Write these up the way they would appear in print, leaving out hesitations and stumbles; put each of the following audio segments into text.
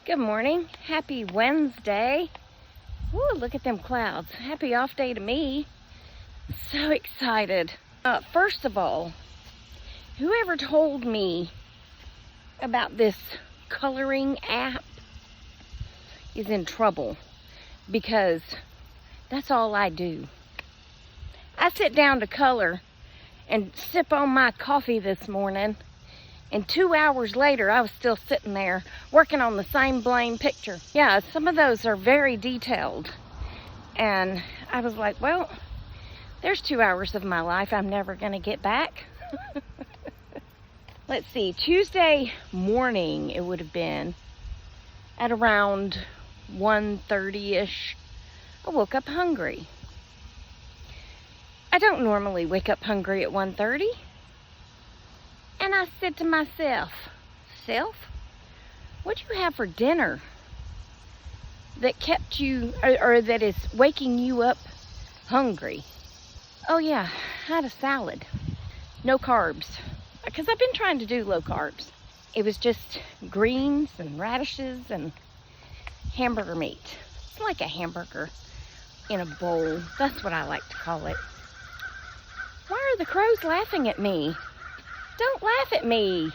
Good morning. Happy Wednesday. Ooh, look at them clouds. Happy off day to me. So excited. First of all, whoever told me about this coloring app is in trouble, because that's all I do. I sit down to color and sip on my coffee this morning, and 2 hours later, I was still sitting there working on the same blame picture. Yeah, some of those are very detailed. And I was like, well, there's 2 hours of my life I'm never gonna get back. Let's see, Tuesday morning it would have been at around 1:30-ish. I woke up hungry. I don't normally wake up hungry at 1:30. And I said to myself, what'd you have for dinner that kept you, or that is waking you up hungry? Oh yeah, I had a salad. No carbs, because I've been trying to do low carbs. It was just greens and radishes and hamburger meat. It's like a hamburger in a bowl. That's what I like to call it. Why are the crows laughing at me? Don't laugh at me.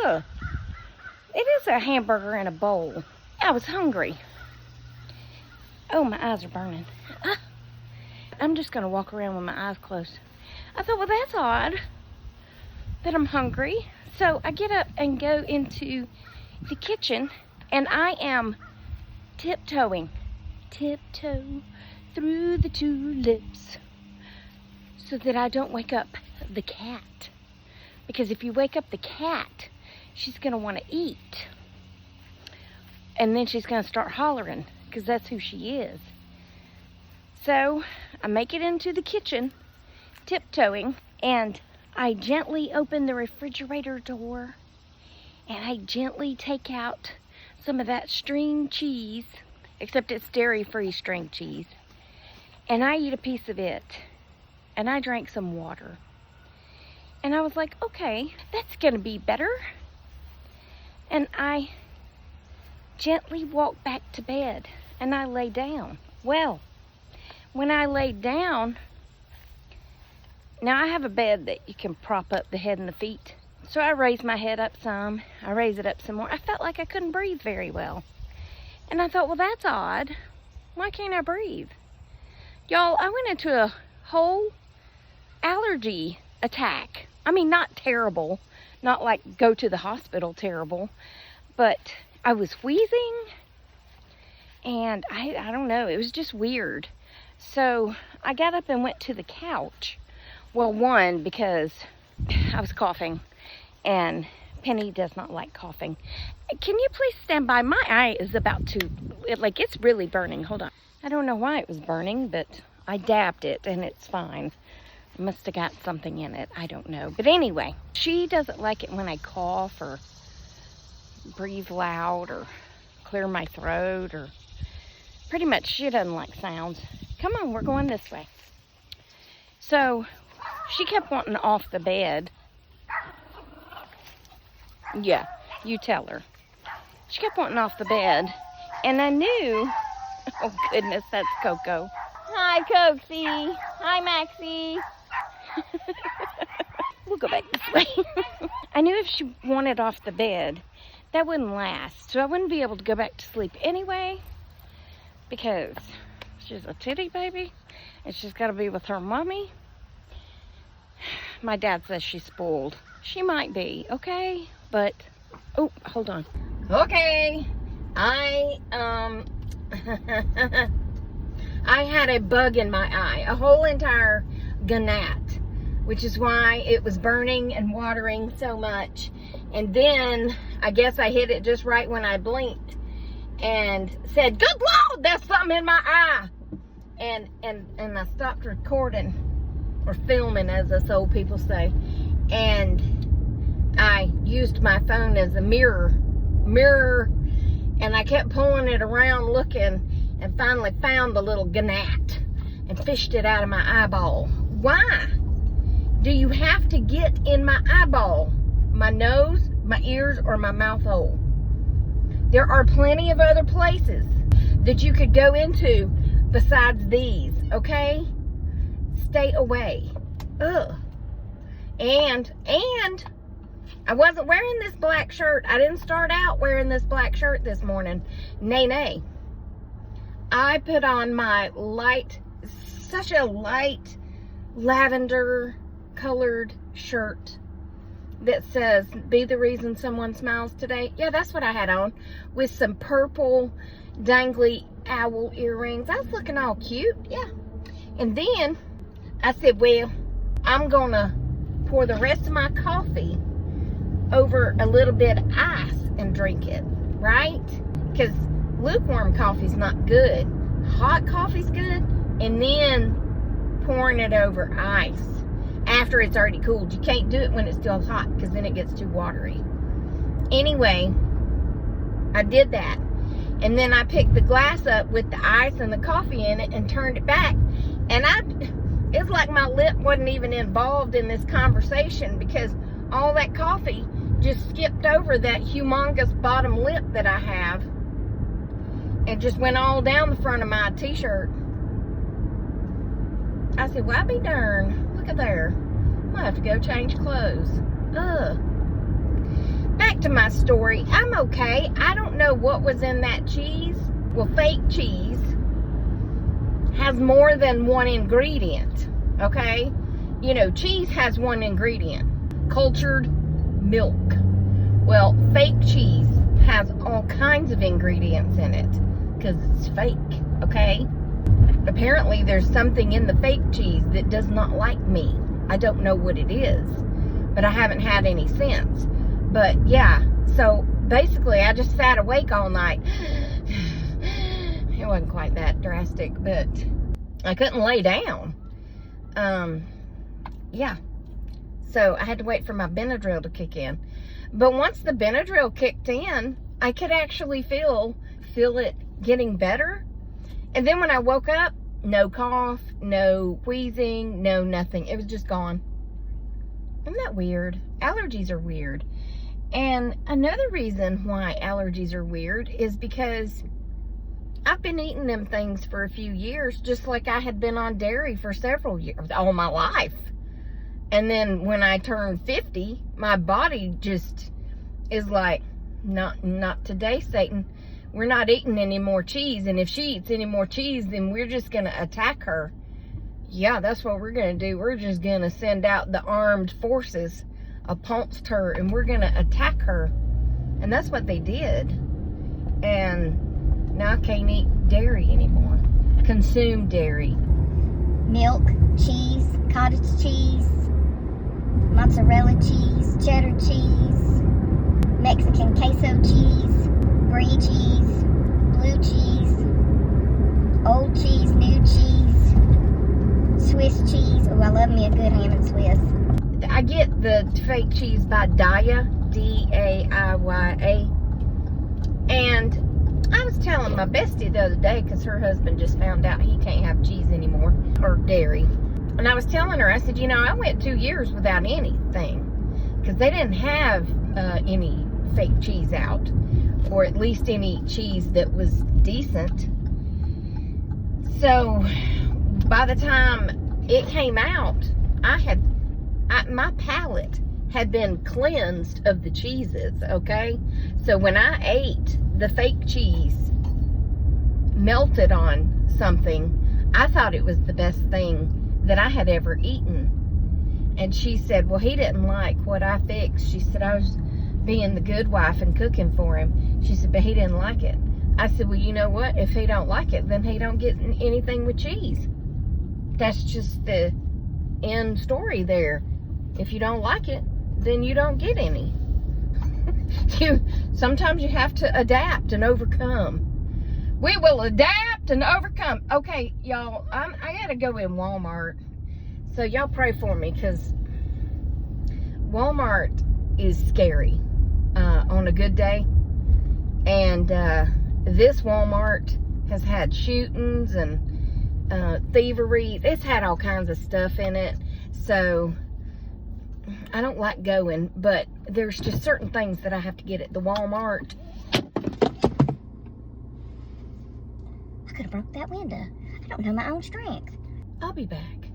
Ugh. It is a hamburger in a bowl. I was hungry. Oh, my eyes are burning. I'm just going to walk around with my eyes closed. I thought, well, that's odd that I'm hungry. So I get up and go into the kitchen, and I am tiptoe through the tulips so that I don't wake up the cat. Because if you wake up the cat, she's going to want to eat. And then she's going to start hollering, because that's who she is. So I make it into the kitchen, tiptoeing, and I gently open the refrigerator door, and I gently take out some of that string cheese, except it's dairy-free string cheese, and I eat a piece of it, and I drank some water. And I was like, okay, that's gonna be better. And I gently walked back to bed, and I lay down. Well, when I laid down, now I have a bed that you can prop up the head and the feet. So I raised my head up some, I raised it up some more. I felt like I couldn't breathe very well. And I thought, well, that's odd. Why can't I breathe? Y'all, I went into a whole allergy attack. I mean, not terrible, not like go to the hospital terrible, but I was wheezing, and I don't know, it was just weird. So I got up and went to the couch. Well, one, because I was coughing, and Penny does not like coughing. Can you please stand by? My eye is about to, it's really burning. Hold on. I don't know why it was burning, but I dabbed it, and it's fine. Must have got something in it. I don't know. But anyway, she doesn't like it when I cough or breathe loud or clear my throat, or pretty much she doesn't like sounds. Come on, we're going this way. So she kept wanting off the bed. Yeah, you tell her. She kept wanting off the bed, and I knew, oh goodness, that's Coco. Hi, Coxie. Hi, Maxie. We'll go back this way. I knew if she wanted off the bed, that wouldn't last. So I wouldn't be able to go back to sleep anyway, because she's a titty baby, and she's got to be with her mommy. My dad says she's spoiled. She might be, okay? But, oh, hold on. Okay. I had a bug in my eye, a whole entire gnat, which is why it was burning and watering so much. And then I guess I hit it just right when I blinked and said, good Lord, there's something in my eye. And I stopped recording, or filming, as us old people say. And I used my phone as a mirror, and I kept pulling it around looking, and finally found the little gnat and fished it out of my eyeball. Why do you have to get in my eyeball, my nose, my ears, or my mouth hole? There are plenty of other places that you could go into besides these, okay? Stay away. Ugh. And I wasn't wearing this black shirt. I didn't start out wearing this black shirt this morning. Nay. I put on my such a light lavender colored shirt that says, "Be the reason someone smiles today." Yeah, that's what I had on, with some purple dangly owl earrings. I was looking all cute, yeah. And then I said, well, I'm gonna pour the rest of my coffee over a little bit of ice and drink it, right? Because lukewarm coffee's not good. Hot coffee's good. And then pouring it over ice after it's already cooled. You can't do it when it's still hot, because then it gets too watery. Anyway, I did that. And then I picked the glass up with the ice and the coffee in it and turned it back. And it's like my lip wasn't even involved in this conversation, because all that coffee just skipped over that humongous bottom lip that I have and just went all down the front of my t-shirt. I said, well, I be darned. Look at there. I'm gonna have to go change clothes. Ugh. Back to my story. I'm okay. I don't know what was in that cheese. Well, fake cheese has more than one ingredient, okay? You know, cheese has one ingredient, cultured milk. Well, fake cheese has all kinds of ingredients in it, because it's fake, okay? Apparently, there's something in the fake cheese that does not like me. I don't know what it is, but I haven't had any since. But yeah, so basically I just sat awake all night. It wasn't quite that drastic, but I couldn't lay down. Yeah, so I had to wait for my Benadryl to kick in. But once the Benadryl kicked in, I could actually feel it getting better. And then when I woke up, no cough, no wheezing, no nothing. It was just gone. Isn't that weird? Allergies are weird. And another reason why allergies are weird is because I've been eating them things for a few years, just like I had been on dairy for several years, all my life. And then when I turned 50, my body just is like, not today, Satan. We're not eating any more cheese. And if she eats any more cheese, then we're just going to attack her. Yeah, that's what we're going to do. We're just going to send out the armed forces against her, and we're going to attack her. And that's what they did. And now I can't eat dairy anymore. Consume dairy. Milk, cheese, cottage cheese, mozzarella cheese, cheddar cheese, Mexican queso cheese, brie cheese, blue cheese, old cheese, new cheese, Swiss cheese. Oh, I love me a good ham and Swiss. I get the fake cheese by Daiya, D-A-I-Y-A. And I was telling my bestie the other day, because her husband just found out he can't have cheese anymore, or dairy. And I was telling her, I said, you know, I went 2 years without anything, because they didn't have any fake cheese out, or at least any cheese that was decent. So by the time it came out, my palate had been cleansed of the cheeses, okay? So when I ate the fake cheese melted on something, I thought it was the best thing that I had ever eaten. And she said, well, he didn't like what I fixed. She said, I was being the good wife and cooking for him. She said, but he didn't like it. I said, well, you know what? If he don't like it, then he don't get anything with cheese. That's just the end story there. If you don't like it, then you don't get any. Sometimes you have to adapt and overcome. We will adapt and overcome. Okay, y'all, I gotta go in Walmart. So y'all pray for me, because Walmart is scary on a good day. And this Walmart has had shootings and thievery. It's had all kinds of stuff in it. So I don't like going, but there's just certain things that I have to get at the Walmart. could have broke that window. I don't know my own strength. I'll be back.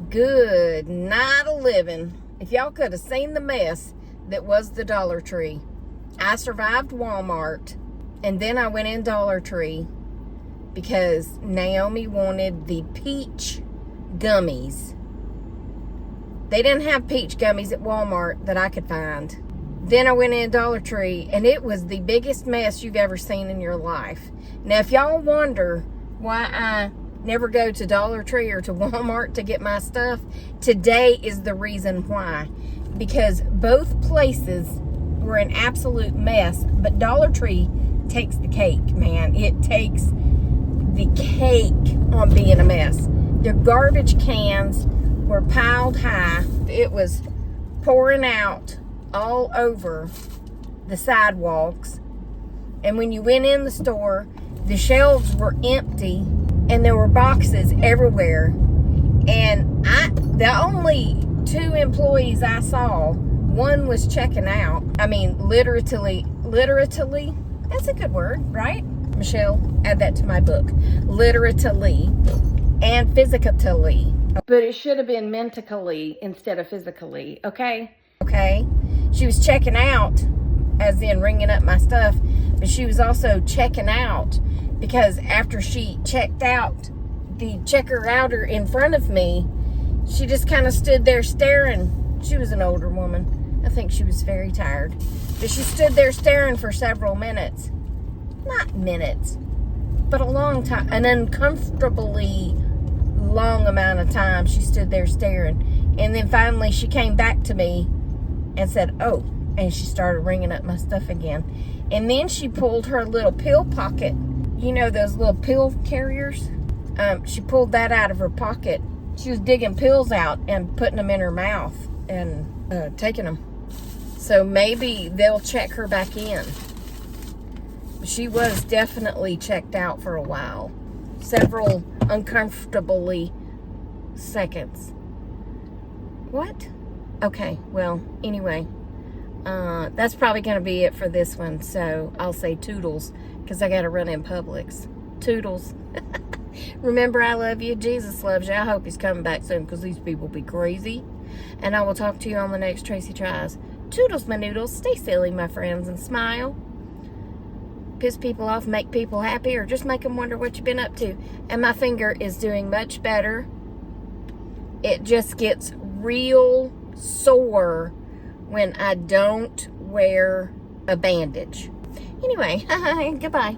Good night of living. If y'all could have seen the mess that was the Dollar Tree. I survived Walmart, and then I went in Dollar Tree because Naomi wanted the peach gummies. They didn't have peach gummies at Walmart that I could find. Then I went in Dollar Tree, and it was the biggest mess you've ever seen in your life. Now, if y'all wonder why I never go to Dollar Tree or to Walmart to get my stuff, today is the reason why. Because both places were an absolute mess, but Dollar Tree takes the cake, man. It takes the cake on being a mess. Their garbage cans were piled high. It was pouring out all over the sidewalks. And when you went in the store, the shelves were empty and there were boxes everywhere. And the only 2 employees I saw, one was checking out. I mean, literally, that's a good word, right? Michelle, add that to my book. Literally and physically. But it should have been mentally instead of physically, okay? Okay. She was checking out, as in ringing up my stuff, but she was also checking out because after she checked out, the checker outer in front of me, she just kind of stood there staring. She was an older woman. I think she was very tired. But she stood there staring for several minutes. Not minutes, but a long time. An uncomfortably long amount of time she stood there staring. And then finally she came back to me and said, oh, and she started ringing up my stuff again. And then she pulled her little pill pocket. You know those little pill carriers? She pulled that out of her pocket. She was digging pills out and putting them in her mouth and taking them. So maybe they'll check her back in. She was definitely checked out for a while. Several uncomfortably seconds. What? Okay, well, anyway. That's probably going to be it for this one. So I'll say toodles because I got to run in Publix. Toodles. Remember, I love you. Jesus loves you. I hope he's coming back soon because these people be crazy. And I will talk to you on the next Tracy Tries. Toodles, my noodles. Stay silly, my friends, and smile. Piss people off, make people happy, or just make them wonder what you've been up to. And my finger is doing much better. It just gets real sore when I don't wear a bandage. Anyway, goodbye.